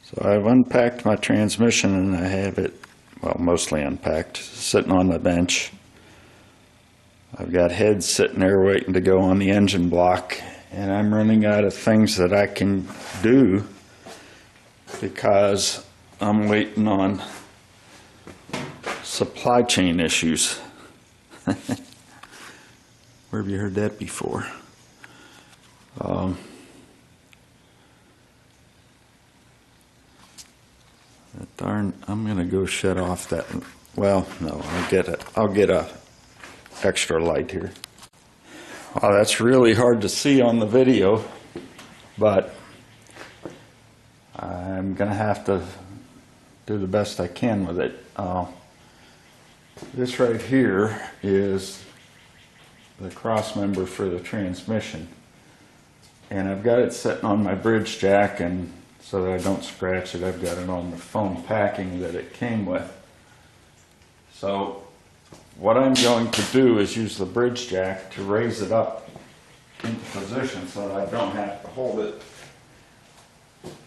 So I've unpacked my transmission and I have it, well, mostly unpacked, sitting on the bench. I've got heads sitting there waiting to go on the engine block, and I'm running out of things that I can do because I'm waiting on supply chain issues. Where have you heard that before? Darn, I'm gonna go shut off that. Well, no, I'll get a extra light here. Wow, that's really hard to see on the video, but I'm gonna have to do the best I can with it. This right here is the crossmember for the transmission, and I've got it sitting on my bridge jack, and so that I don't scratch it, I've got it on the foam packing that it came with. So what I'm going to do is use the bridge jack to raise it up into position so that I don't have to hold it,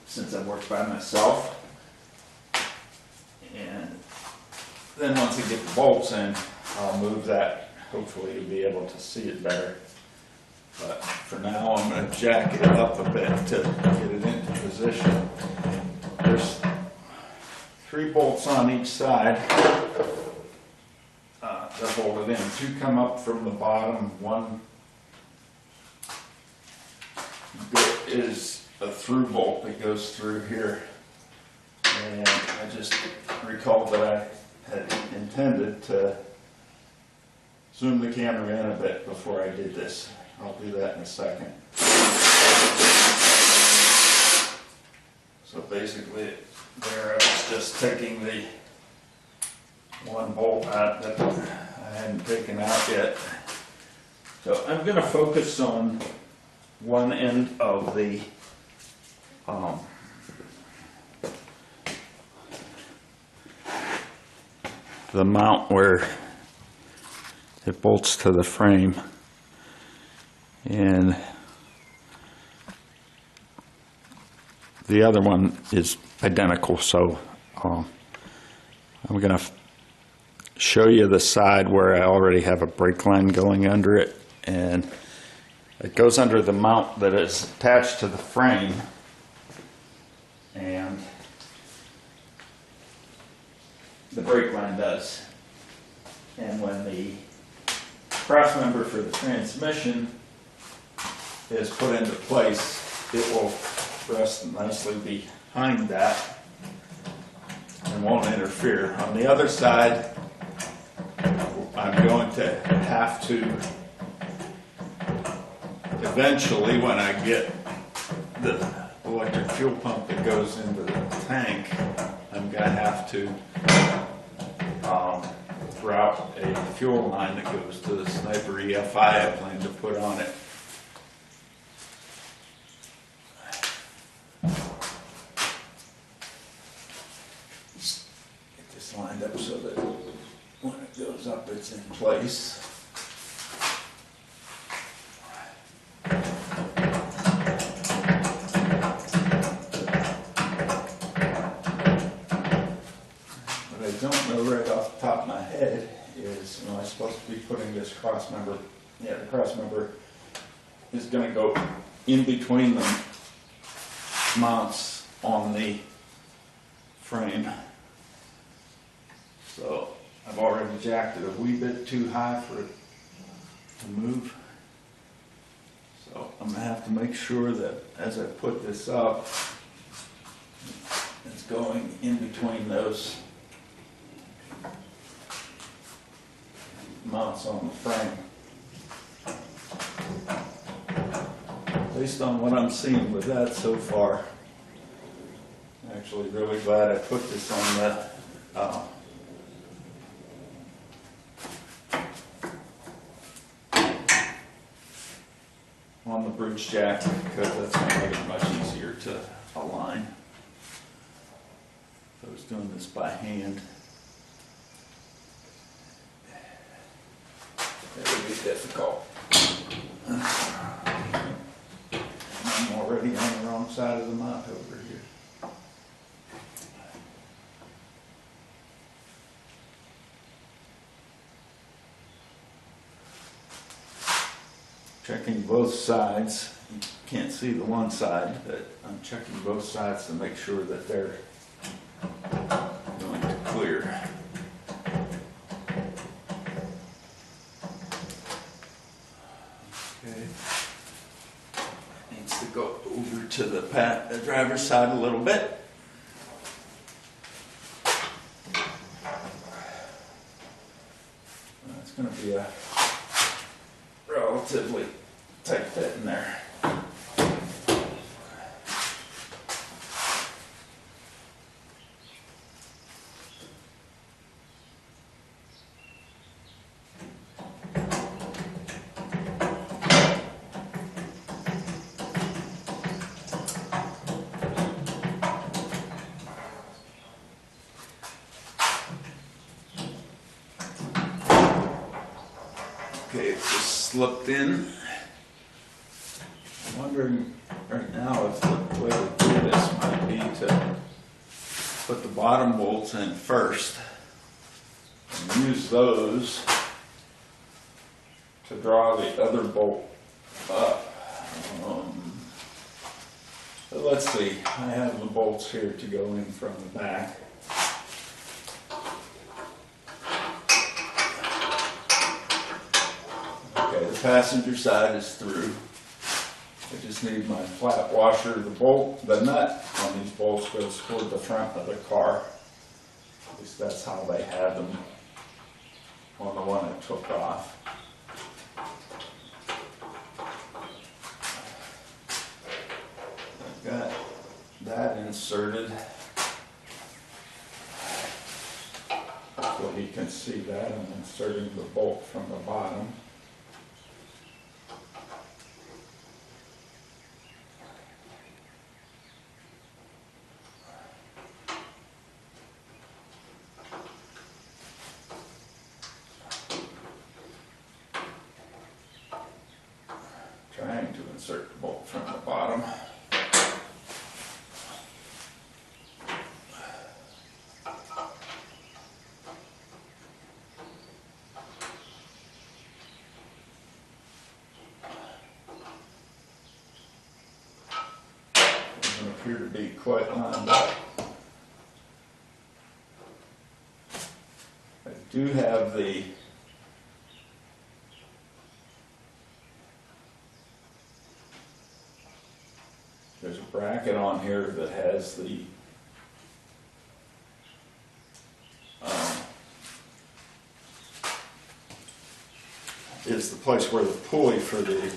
since I work by myself. And then once I get the bolts in, I'll move that. Hopefully you'll be able to see it better. But for now, I'm going to jack it up a bit to get it into position. There's 3 bolts on each side that hold it in. 2 come up from the bottom. 1 is a through bolt that goes through here. And I just recalled that I had intended to zoom the camera in a bit before I did this. I'll do that in a second. So basically, there I was just taking the 1 bolt out that I hadn't taken out yet. So I'm going to focus on one end of the mount where it bolts to the frame. And the other one is identical, so I'm going to show you the side where I already have a brake line going under it, and it goes under the mount that is attached to the frame, and the brake line does. And when the crossmember for the transmission is put into place, it will rest nicely behind that and won't interfere. On the other side, I'm going to have to eventually, when I get the electric fuel pump that goes into the tank, I'm going to have to route a fuel line that goes to the Sniper EFI I plan to put on it. Get this lined up so that when it goes up, it's in place. What I don't know right off the top of my head is, I'm supposed to be putting this crossmember, the crossmember is going to go in between the mounts on the frame. So I've already jacked it a wee bit too high for it to move. So I'm going to have to make sure that as I put this up, it's going in between those mounts on the frame. Based on what I'm seeing with that so far, I'm actually really glad I put this on the bridge jack, because that's going to make it much easier to align. If I was doing this by hand, it would be difficult. I'm already on the wrong side of the mount over here. checking both sides. You can't see the one side, but I'm checking both sides to make sure that they're going to clear. Okay. Needs to go over to the driver's side a little bit. It's going to be a relatively tight fit in there. Okay, it just slipped in. I'm wondering right now if the way to do this might be to put the bottom bolts in first and use those to draw the other bolt up. But let's see, I have the bolts here to go in from the back. The passenger side is through. I just need my flat washer. The nut on these bolts goes toward the front of the car. At least that's how they had them on the one I took off. I've got that inserted. Hopefully you can see that. I'm inserting the bolt from the bottom. Trying to insert the bolt from the bottom. Doesn't appear to be quite lined up. I do have there's a bracket on here that has the is the place where the pulley for the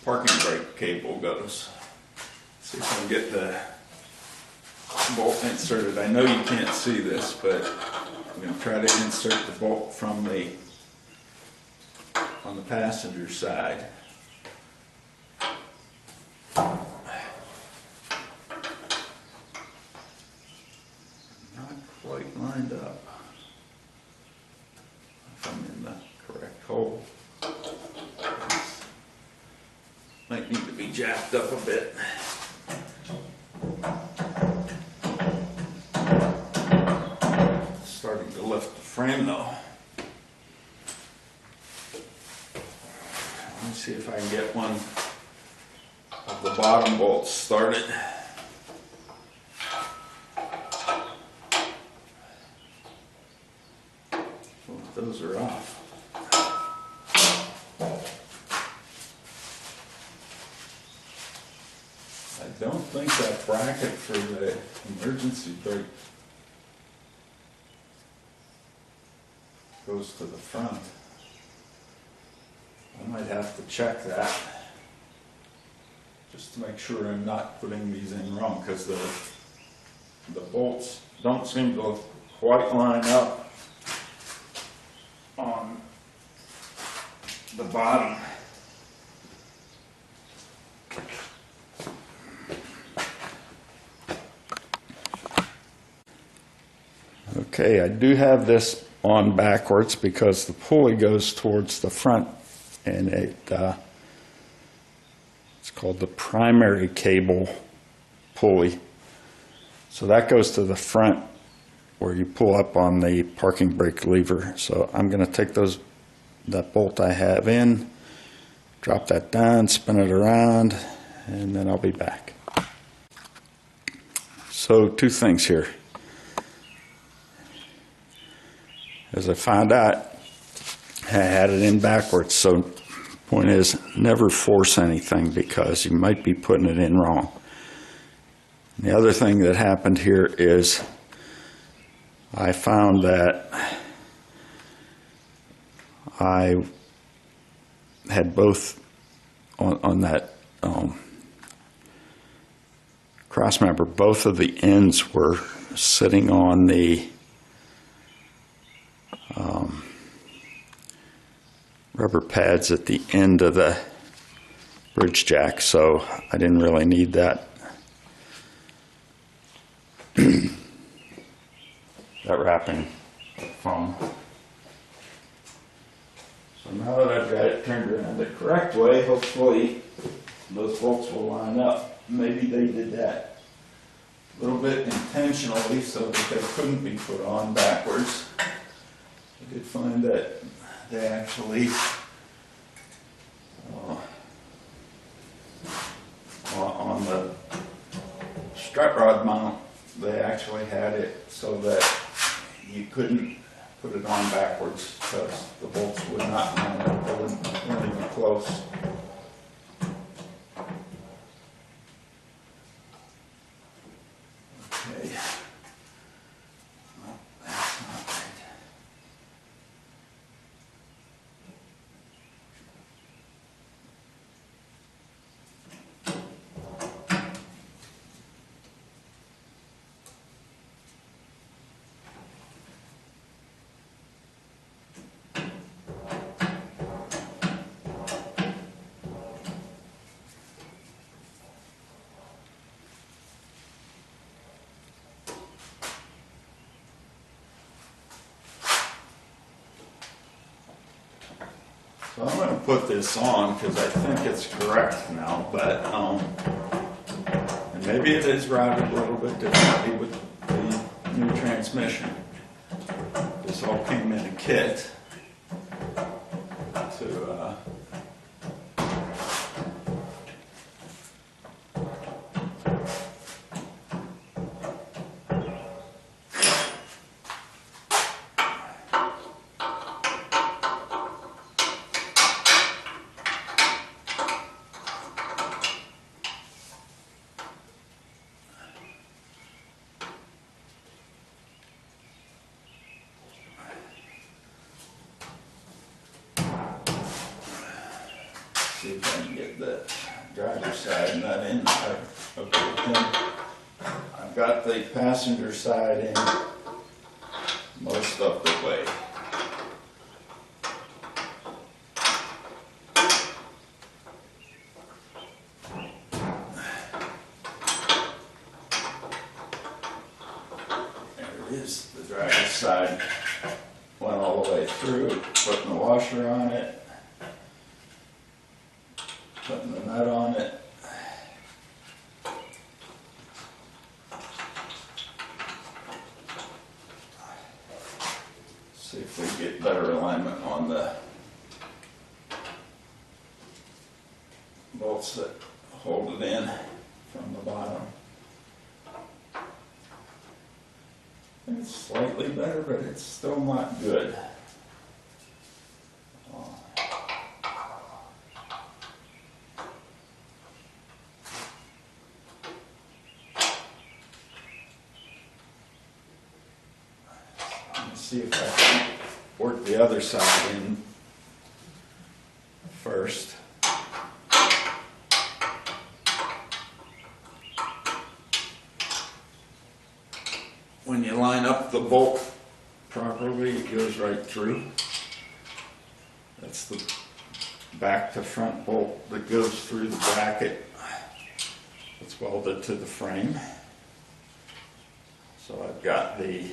parking brake cable goes. See if I can get the bolt inserted. I know you can't see this, but I'm going to try to insert the bolt from on the passenger side. Not quite lined up. If I'm in the correct hole. Might need to be jacked up a bit. Starting to lift the frame though. Let me see if I can get one of the bottom bolts started. Well, those are off. I don't think that bracket for the emergency brake goes to the front. I might have to check that just to make sure I'm not putting these in wrong, because the bolts don't seem to quite line up on the bottom. Okay, I do have this on backwards because the pulley goes towards the front, and it's called the primary cable pulley. So that goes to the front where you pull up on the parking brake lever. So I'm going to take that bolt I have in drop that down, spin it around, and then I'll be back. So two things here. As I found out, I had it in backwards. So point is, never force anything because you might be putting it in wrong. And the other thing that happened here is I found that I had both on that Crossmember, both of the ends were sitting on the rubber pads at the end of the bridge jack, so I didn't really need that that wrapping foam. So now that I've got it turned around the correct way, hopefully those bolts will line up. Maybe they did that a little bit intentionally so that they couldn't be put on backwards. I did find that they actually on the strut rod mount, they actually had it so that you couldn't put it on backwards because the bolts would not line up. They weren't even close. Okay. Well, that's not right. So I'm going to put this on because I think it's correct now, but and maybe it is routed a little bit differently with the new transmission. This all came in a kit to see if I can get the driver's side nut in. I've got the passenger side in most of the way. There it is. The driver's side went all the way through, putting the washer on it. Putting the nut on it. See if we get better alignment on the bolts that hold it in from the bottom. It's slightly better, but it's still not good. See if I can work the other side in first. When you line up the bolt properly, it goes right through. That's the back to front bolt that goes through the bracket. It's welded to the frame. So I've got the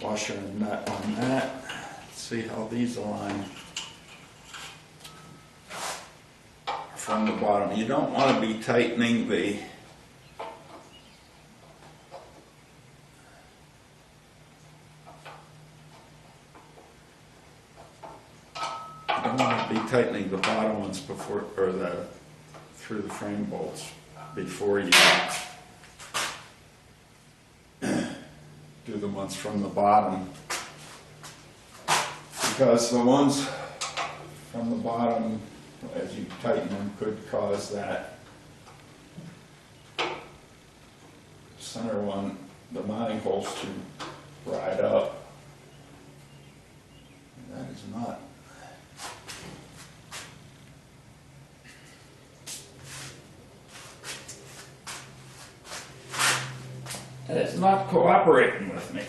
washer and nut on that. Let's see how these align from the bottom. You don't want to be tightening the ones before, or the through the frame bolts before you do the ones from the bottom, because the ones from the bottom, as you tighten them, could cause that center one, the mounting holes, to ride up. And that is not. That is not cooperating with me.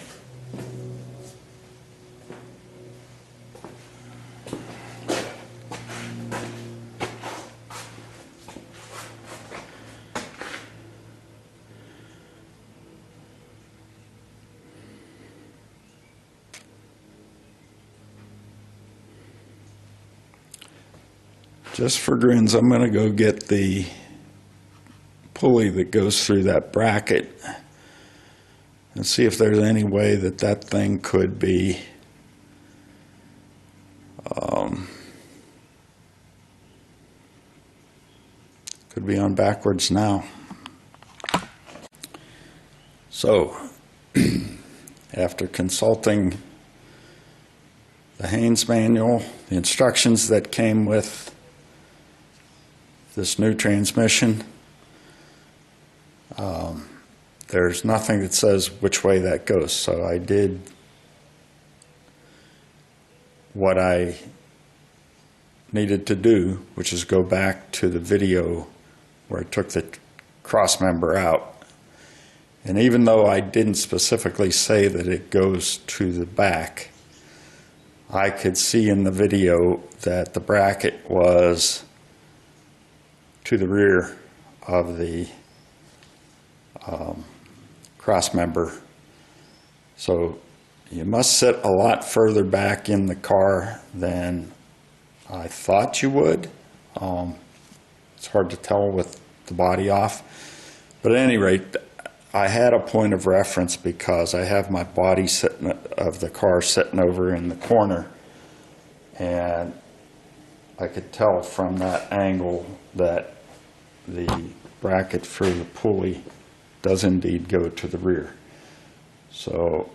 Just for grins, I'm going to go get the pulley that goes through that bracket and see if there's any way that that thing could be on backwards now. So, after consulting the Haynes manual, the instructions that came with this new transmission, there's nothing that says which way that goes. So I did what I needed to do, which is go back to the video where I took the crossmember out. And even though I didn't specifically say that it goes to the back, I could see in the video that the bracket was to the rear of the crossmember. So you must sit a lot further back in the car than I thought you would. It's hard to tell with the body off. But at any rate, I had a point of reference because I have my body of the car sitting over in the corner, and I could tell from that angle that the bracket for the pulley does indeed go to the rear. So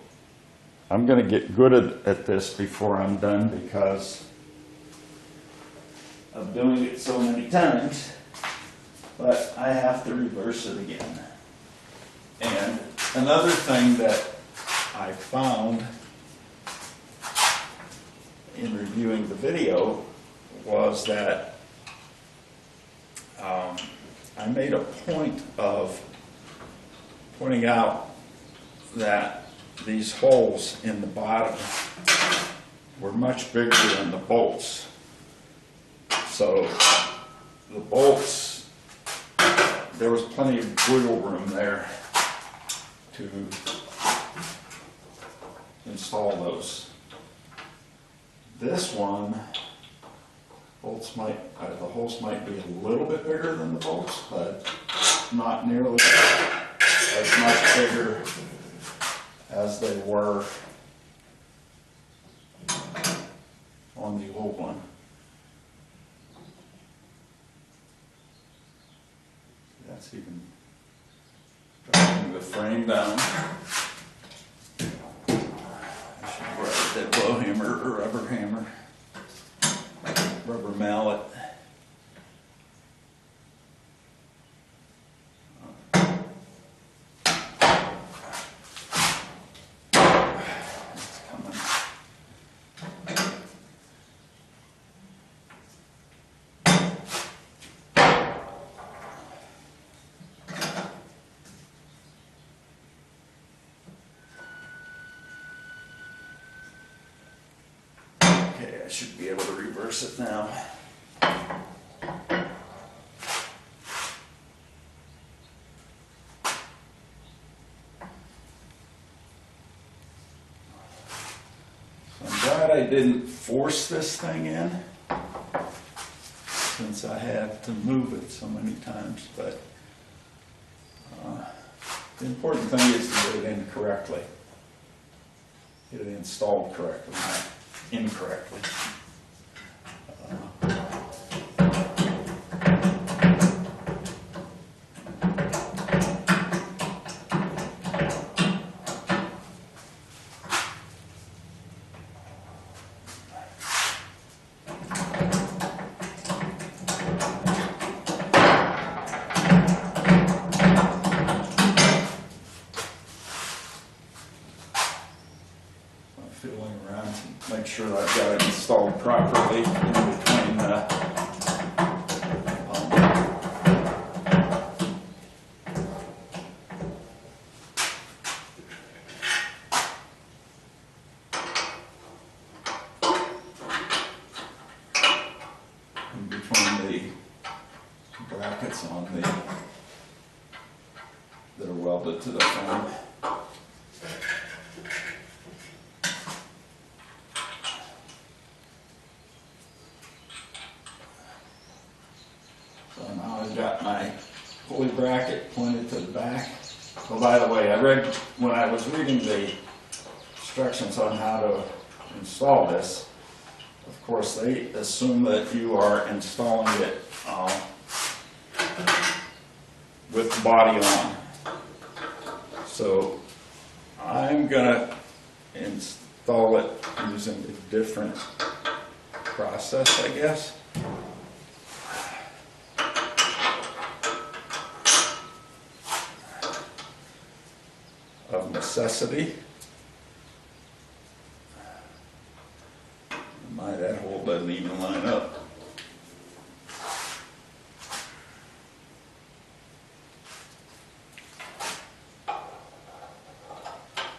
I'm going to get good at this before I'm done, because of doing it so many times, but I have to reverse it again. And another thing that I found in reviewing the video was that I made a point of pointing out that these holes in the bottom were much bigger than the bolts. So the bolts, there was plenty of wiggle room there to install those. This one, bolts might, the holes might be a little bit bigger than the bolts, but not nearly as much bigger as they were on the old one. That's even dropping the frame down. I should grab that blow hammer or rubber hammer, rubber mallet. Okay, I should be able to reverse it now. So I'm glad I didn't force this thing in, since I had to move it so many times, but the important thing is to get it in correctly. Get it installed correctly, not incorrectly. properly in between the brackets on that are welded to the frame. So now I've got my pulley bracket pointed to the back. Oh, by the way, when I was reading the instructions on how to install this, of course they assume that you are installing it with the body on. So I'm gonna install it using a different process, I guess. Of necessity. That hole doesn't even line up.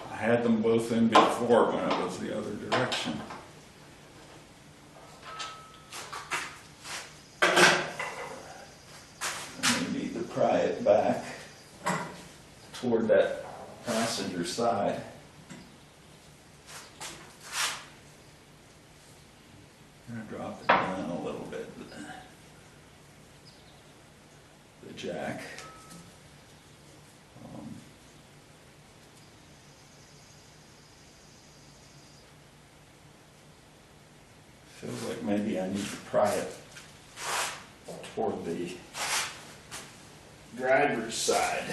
I had them both in before when it was the other direction. And we need to pry it back toward that passenger side. I'm going to drop it down a little bit, the jack. Feels like maybe I need to pry it toward the driver's side.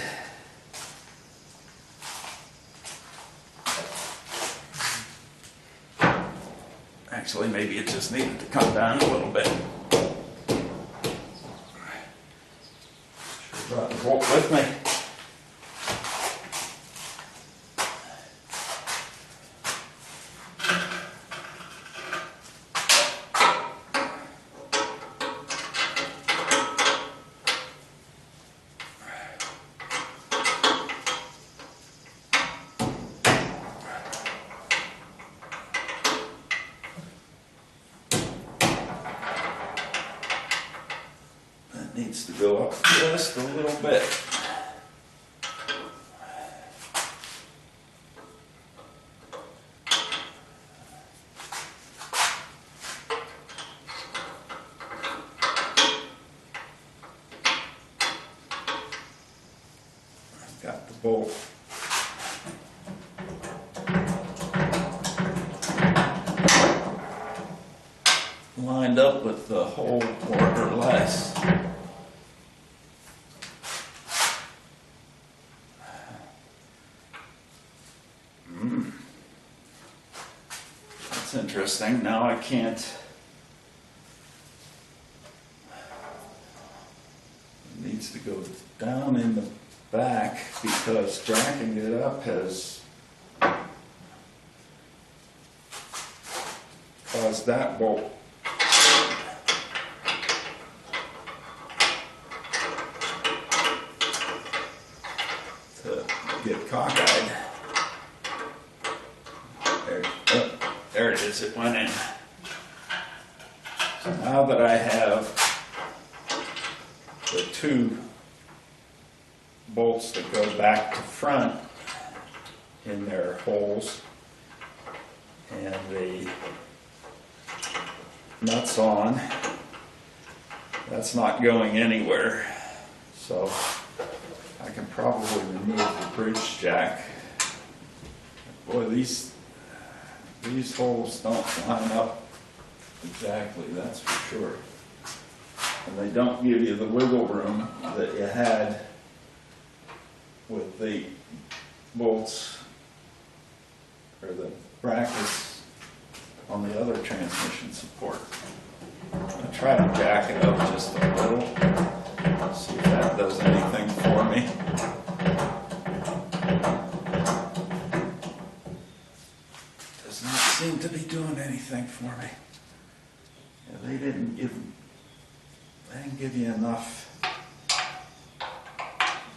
Actually, maybe it just needed to come down a little bit. Should have brought the bolt with me. Needs to go up just a little bit. I've got the bolt lined up with the hole more or less. That's interesting. Now I can't. It needs to go down in the back because jacking it up has caused that bolt to get cockeyed. There it is, it went in. So now that I have the two bolts that go back to front in their holes and the nuts on, that's not going anywhere. So I can probably remove the bridge jack. Boy, these holes don't line up exactly, that's for sure. And they don't give you the wiggle room that you had with the bolts or the brackets on the other transmission support. I try to jack it up just a little, see if that does anything for me. Does not seem to be doing anything for me. enough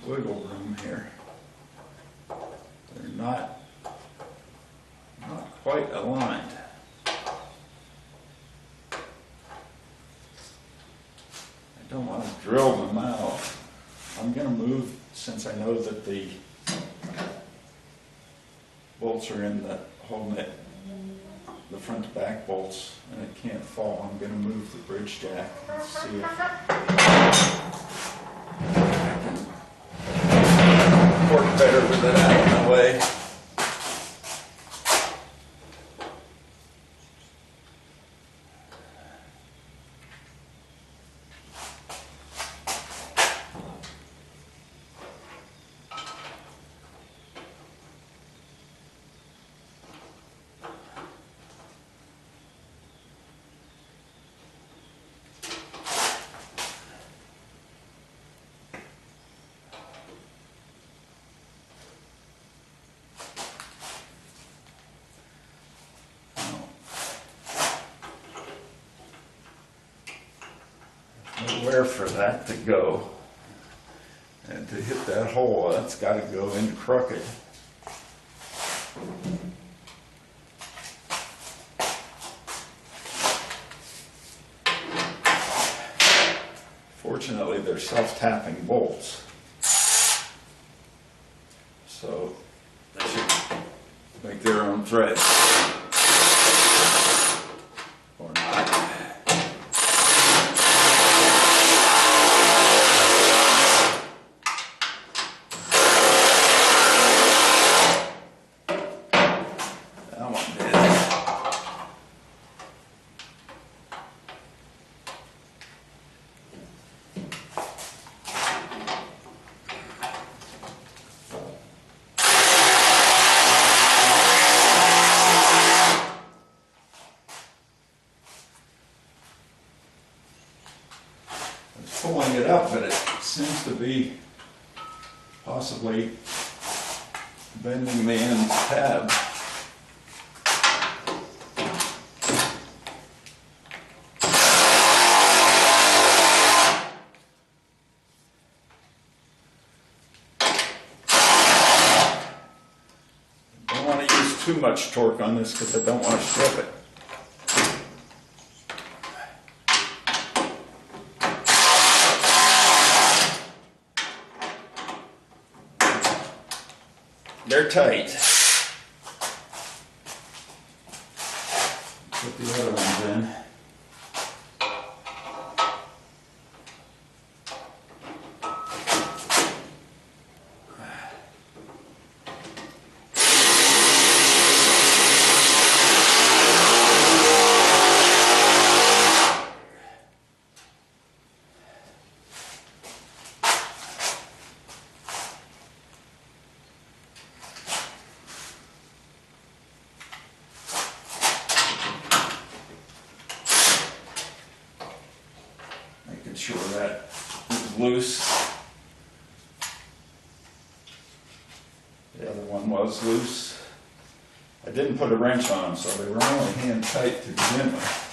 wiggle room here. They're not quite aligned. I don't want to drill them out. I'm going to move, since I know that the bolts are in the holding it, the front to back bolts, and it can't fall. I'm going to move the bridge jack and see if I can work better with it out of the way. Nowhere for that to go, and to hit that hole, that's got to go in crooked. Fortunately, they're self-tapping bolts, so they should make their own threads. Or not. Pulling it up, but it seems to be possibly bending the end tab. I don't want to use too much torque on this because I don't want to strip it. They're tight. Put the other ones in. Sure that is loose. The other one was loose. I didn't put a wrench on them, so they were only hand tight to begin with.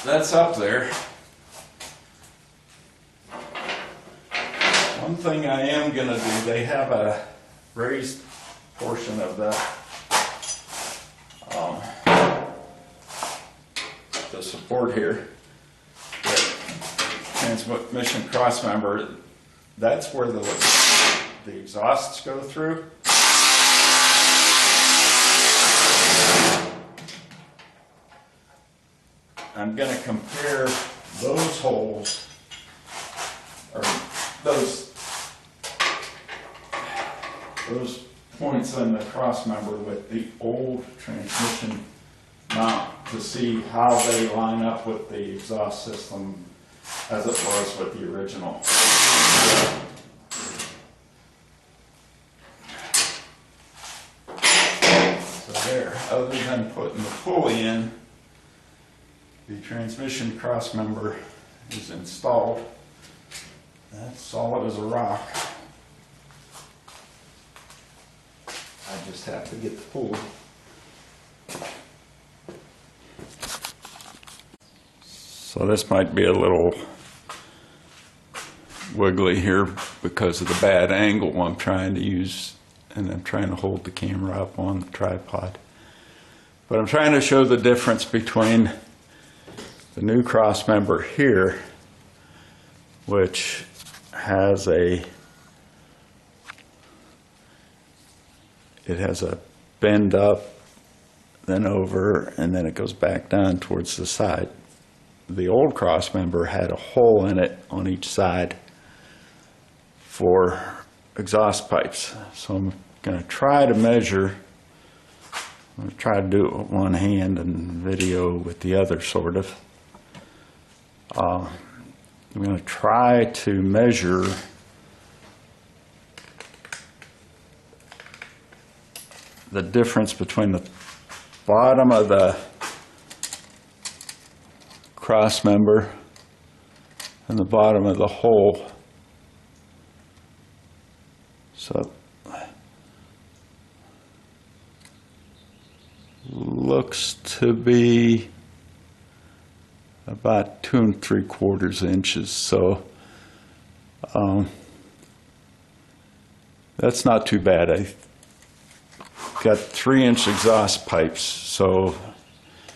That's up there. One thing I am going to do, they have a raised portion of the support here, the transmission crossmember. That's where the exhausts go through. I'm going to compare those holes, or those points on the crossmember with the old transmission mount to see how they line up with the exhaust system as it was with the original. So there, other than putting the pulley in, The transmission crossmember is installed. That's solid as a rock. I just have to get the pulley. So this might be a little wiggly here because of the bad angle I'm trying to use, and I'm trying to hold the camera up on the tripod. But I'm trying to show the difference between the new crossmember here, which has a bend up, then over, and then it goes back down towards the side. The old crossmember had a hole in it on each side for exhaust pipes. So I'm going to try to measure. I'm going to try to do it with one hand and video with the other, sort of. I'm going to try to measure the difference between the bottom of the crossmember and the bottom of the hole. So looks to be about 2 3/4 inches. So that's not too bad. I got 3-inch exhaust pipes, so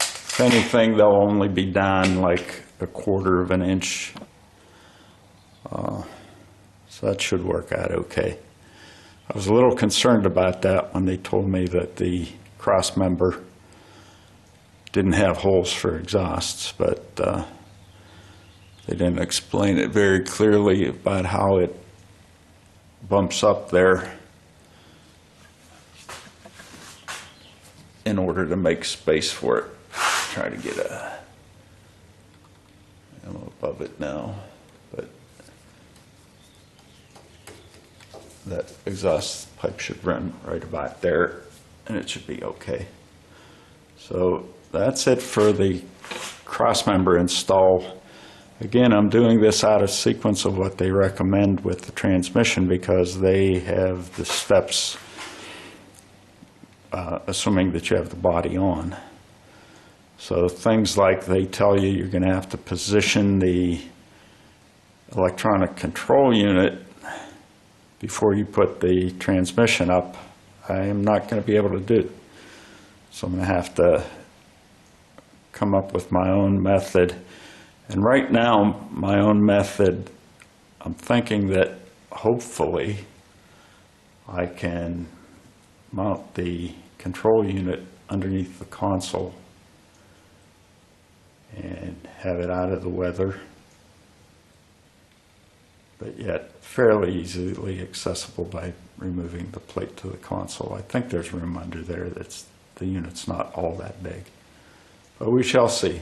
if anything, they'll only be down like 1/4 inch. So that should work out okay. I was a little concerned about that when they told me that the crossmember didn't have holes for exhausts, but they didn't explain it very clearly about how it bumps up there in order to make space for it. Try to get I'm above it now, but that exhaust pipe should run right about there, and it should be okay. So that's it for the crossmember install. Again, I'm doing this out of sequence of what they recommend with the transmission, because they have the steps, assuming that you have the body on. So things like they tell you you're going to have to position the electronic control unit before you put the transmission up. I am not going to be able to do. So I'm going to have to come up with my own method. And right now, my own method, I'm thinking that hopefully I can mount the control unit underneath the console and have it out of the weather, but yet fairly easily accessible by removing the plate to the console. I think there's room under there. The unit's not all that big, but we shall see.